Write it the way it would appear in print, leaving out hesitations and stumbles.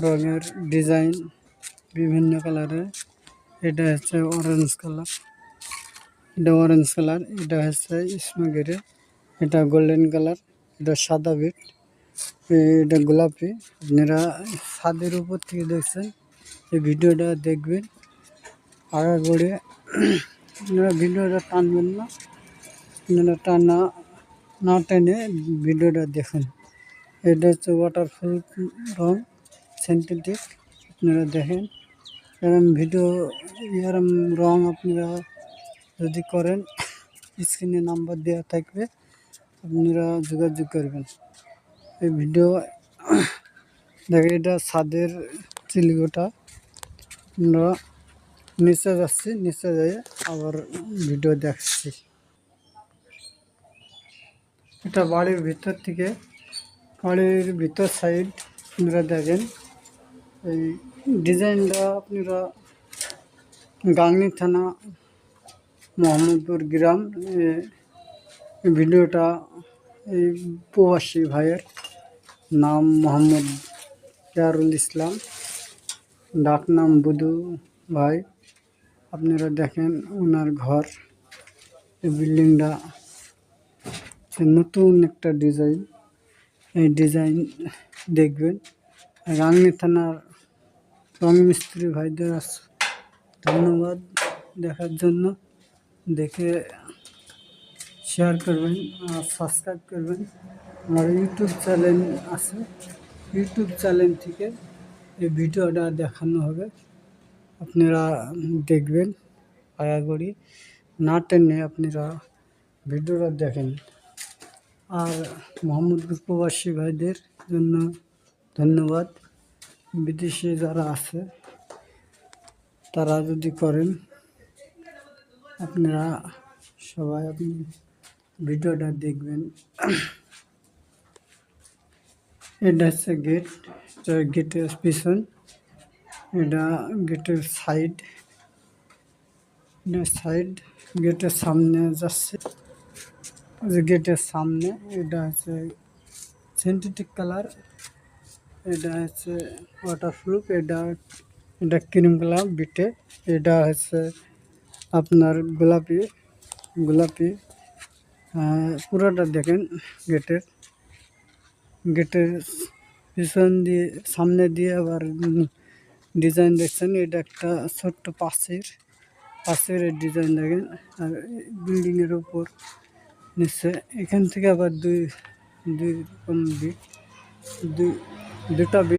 রঙের ডিজাইন বিভিন্ন কালারের। এটা হচ্ছে অরেঞ্জ কালার, এটা অরেঞ্জ কালার, এটা হচ্ছে স্মোকের, এটা গোল্ডেন কালার, এটা সাদা বিট, এটা গোলাপি। আপনারা ছাদের উপর থেকে দেখছেন, এই ভিডিওটা দেখবেন। আগা করে আপনারা ভিডিওটা টানবেন না, আপনারা টানা না টেনে ভিডিওটা দেখুন। এটা হচ্ছে ওয়াটারপ্রুফ রং, সিনথেটিক। আপনারা দেখেন এরম রং আপনারা যদি করেন, স্ক্রিনে নাম্বার দেওয়া থাকবে, আপনারা যোগাযোগ করবেন। এই ভিডিও দেখেন, এটা ছাদের চিলিকোটা। আমরা নিচে যাচ্ছি, নিচে যাই আবার ভিডিও দেখছি। এটা বাড়ির ভিতর থেকে, বাড়ির ভিতর সাইড আপনারা দেখেন। এই ডিজাইনটা আপনারা গাংনী থানা, মোহাম্মদপুর গ্রাম। ভিডিওটা এই প্রবাসী ভাইয়ের নাম মোহাম্মদ ইয়ারুল ইসলাম, ডাক নাম বুধু ভাই। আপনারা দেখেন ওনার ঘর, এই বিল্ডিংটা নতুন একটা ডিজাইন। এই ডিজাইন দেখবেন। গাংনী থানার রং মিস্ত্রি ভাইদের ধন্যবাদ দেখার জন্য। দেখে শেয়ার করবেন আর সাবস্ক্রাইব করবেন। আমার ইউটিউব চ্যানেল আছে, ইউটিউব চ্যানেল থেকে এই ভিডিওটা দেখানো হবে, আপনারা দেখবেন। আশা করি না টেনে আপনারা ভিডিওটা দেখেন। আর মোহাম্মদপুর প্রবাসী ভাইদের জন্য ধন্যবাদ। বিদেশে যারা আছে তারা যদি করেন, আপনারা সবাই আপনি ভিডিওটা দেখবেন। এটা হচ্ছে গেট, গেটের পিছন, এটা গেটের সাইড, গেটের সামনে যাচ্ছে, গেটের সামনে। এটা হচ্ছে সিনথেটিক কালার, এটা হচ্ছে ওয়াটারপ্রুফ, এটা ক্রিম কালার বিটে, এটা হচ্ছে আপনার গোলাপি। পুরোটা দেখেন। গেটের পিছন দিয়ে, সামনে দিয়ে আবার ডিজাইন দেখছেন। এটা একটা ছোট্ট পাশের ডিজাইন দেখেন। আর বিল্ডিংয়ের উপর নিচে এখান থেকে আবার দুই রকম দুটা